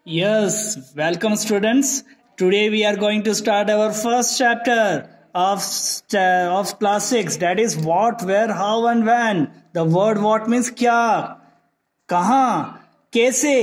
Yes, welcome students. Today we are going to start our first chapter of class 6, that is what, where, how and when. The word what means क्या, कहाँ, कैसे,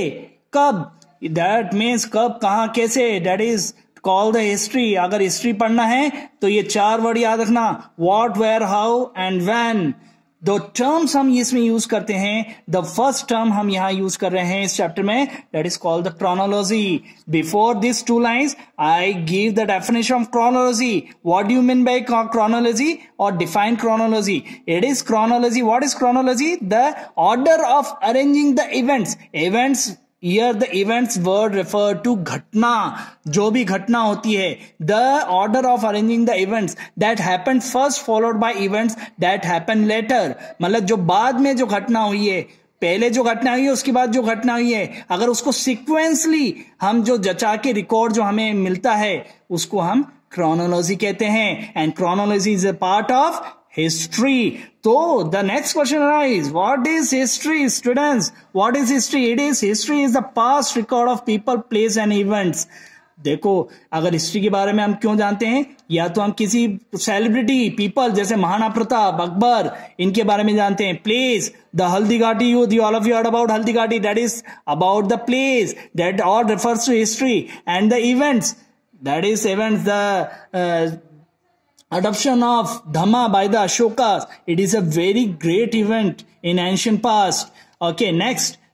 कब. That means कब, कहाँ, कैसे. That is called the history. अगर history पढ़ना है तो ये 4 वर्ड याद रखना, what, where, how and when. दो टर्म्स हम इसमें यूज करते हैं. द फर्स्ट टर्म हम यहां यूज कर रहे हैं इस चैप्टर में, that is called the chronology. Before this 2 lines I give the definition of chronology. What do you mean by chronology और define chronology? It is chronology. What is chronology? The order of arranging the events. Here the events word refer to घटना, जो भी घटना होती है. The order of arranging the events that happened first followed by events that happened later. मतलब जो बाद में जो घटना हुई है, पहले जो घटना हुई है उसके बाद जो घटना हुई है, अगर उसको सिक्वेंसली हम जो जचा के रिकॉर्ड जो हमें मिलता है उसको हम क्रोनोलॉजी कहते हैं. And chronology is a part of history. So the next question arises, what is history, students? What is history? History is the past record of people, place and events. देखो, अगर हिस्ट्री के बारे में हम क्यों जानते हैं, या तो हम किसी सेलिब्रिटी पीपल जैसे महाराणा प्रताप, अकबर, इनके बारे में जानते हैं. प्लेस, द हल्दी घाटी युद्ध, all of you heard about Haldi Ghati, that is about the place, that all refers to history. And the events, that is events, the adoption of Dhamma by the Ashokas. It is a very great event in ancient past. Okay,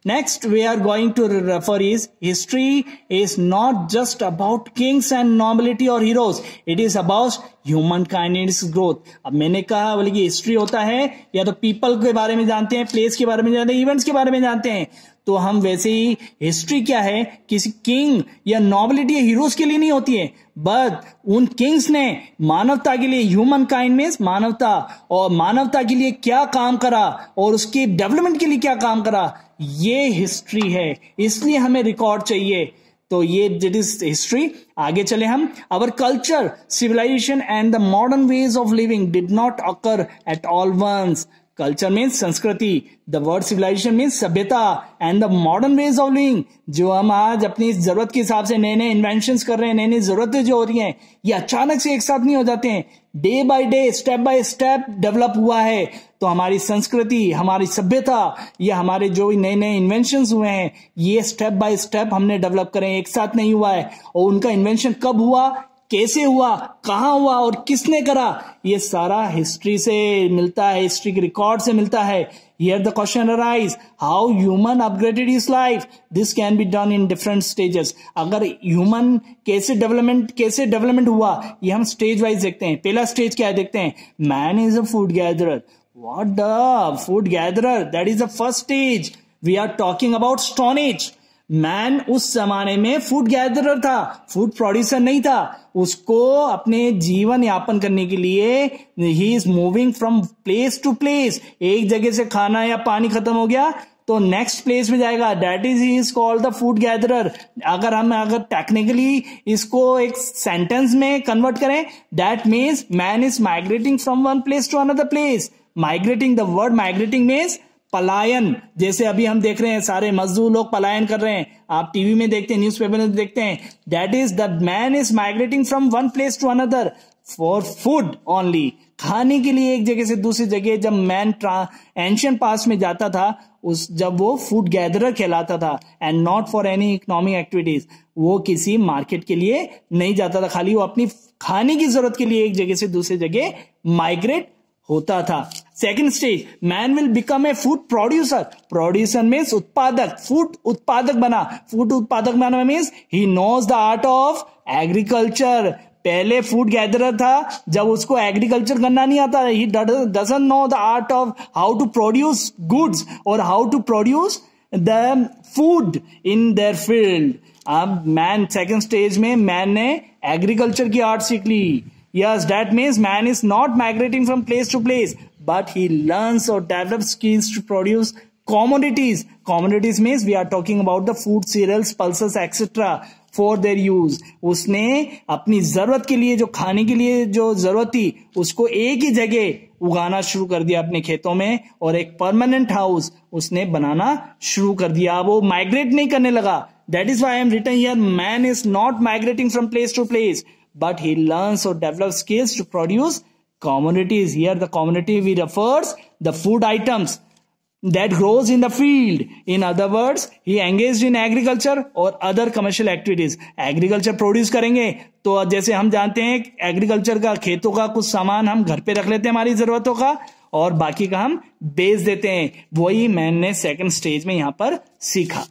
next we are going to refer is, history is not just about kings and nobility or heroes. It is about humankind and its growth. अब मैंने कहा बोले कि history होता है या तो people के बारे में जानते हैं, प्लेस के बारे में जानते हैं, इवेंट्स के बारे में जानते हैं. तो हम वैसे ही हिस्ट्री क्या है, किसी किंग या नॉबिलिटी या हीरोज के लिए नहीं होती है, बट उन किंग्स ने मानवता के लिए, ह्यूमन काइंड में मानवता, और मानवता के लिए क्या काम करा और उसके डेवलपमेंट के लिए क्या काम करा, ये हिस्ट्री है. इसलिए हमें रिकॉर्ड चाहिए. तो ये इट इज हिस्ट्री. आगे चले हम. Our culture, civilization and the modern ways of living did not occur at all once. Culture means संस्कृति, द वर्ड सिविलाइजेशन मीन्स सभ्यता, and the modern ways of living, जो हम आज अपनी जरूरत के हिसाब से नए नए इन्वेंशंस कर रहे हैं, नई नई जरूरतें जो हो रही हैं, ये अचानक से एक साथ नहीं हो जाते हैं. Day by day, step by step develop हुआ है. तो हमारी संस्कृति, हमारी सभ्यता, या हमारे जो नए नए इन्वेंशंस हुए हैं, ये स्टेप बाय स्टेप हमने डेवलप करे, एक साथ नहीं हुआ है. और उनका इन्वेंशन कब हुआ, कैसे हुआ, कहां हुआ और किसने करा, ये सारा हिस्ट्री से मिलता है, हिस्ट्री के रिकॉर्ड से मिलता है. Here the question arise, how human upgraded his life? This can be done in different stages. अगर ह्यूमन कैसे डेवलपमेंट हुआ, ये हम स्टेज वाइज देखते हैं. पहला स्टेज क्या है देखते हैं. Man is a food gatherer. What the food gatherer? That is the first stage. We are talking about Stone Age. Man उस जमाने में फूड गैदरर था, फूड प्रोड्यूसर नहीं था. उसको अपने जीवन यापन करने के लिए ही is moving from place to place. एक जगह से खाना या पानी खत्म हो गया तो नेक्स्ट प्लेस में जाएगा, that is he is called the food gatherer. अगर टेक्निकली इसको एक सेंटेंस में कन्वर्ट करें, that means man is migrating from one place to another place. Migrating, the word migrating means पलायन. जैसे अभी हम देख रहे हैं सारे मजदूर लोग पलायन कर रहे हैं, आप टीवी में देखते हैं, न्यूज़पेपर में देखते हैं. That is the man is migrating from one place to another for food only. खाने के लिए एक जगह से दूसरी जगह जब मैन एंशिएंट पास्ट में जाता था, जब वो फूड गैदरर कहलाता था, and not for any economic activities. वो किसी मार्केट के लिए नहीं जाता था, खाली वो अपनी खाने की जरूरत के लिए एक जगह से दूसरी जगह माइग्रेट होता था. Second stage, man will become a food producer. Producer means उत्पादक, फूड उत्पादक बना. फूड उत्पादक बना means he knows the art of agriculture. पहले फूड गैदरर था, जब उसको एग्रीकल्चर करना नहीं आता, he doesn't know the art of how to produce goods और how to produce the food in their field. अब मैन सेकेंड स्टेज में मैन ने एग्रीकल्चर की आर्ट सीख ली. Yes, that means man is not migrating from place to place, but he learns or develops skills to produce commodities. Commodities means we are talking about the food, cereals, pulses, etc. for their use. उसने अपनी जरूरत के लिए, जो खाने के लिए जो जरूरत थी, उसको एक ही जगह उगाना शुरू कर दिया अपने खेतों में, और एक परमानेंट हाउस उसने बनाना शुरू कर दिया. वो माइग्रेट नहीं करने लगा, That is why I am written here, man is not migrating from place to place, but he learns or develops skills to produce commodities. Here the commodity we refers the food items that grows in the field. In other words, he engaged in agriculture or other commercial activities. Agriculture produce करेंगे तो जैसे हम जानते हैं agriculture का खेतों का कुछ सामान हम घर पे रख लेते हैं हमारी जरूरतों का, और बाकी का हम बेच देते हैं. वही मैंने सेकंड स्टेज में यहां पर सीखा.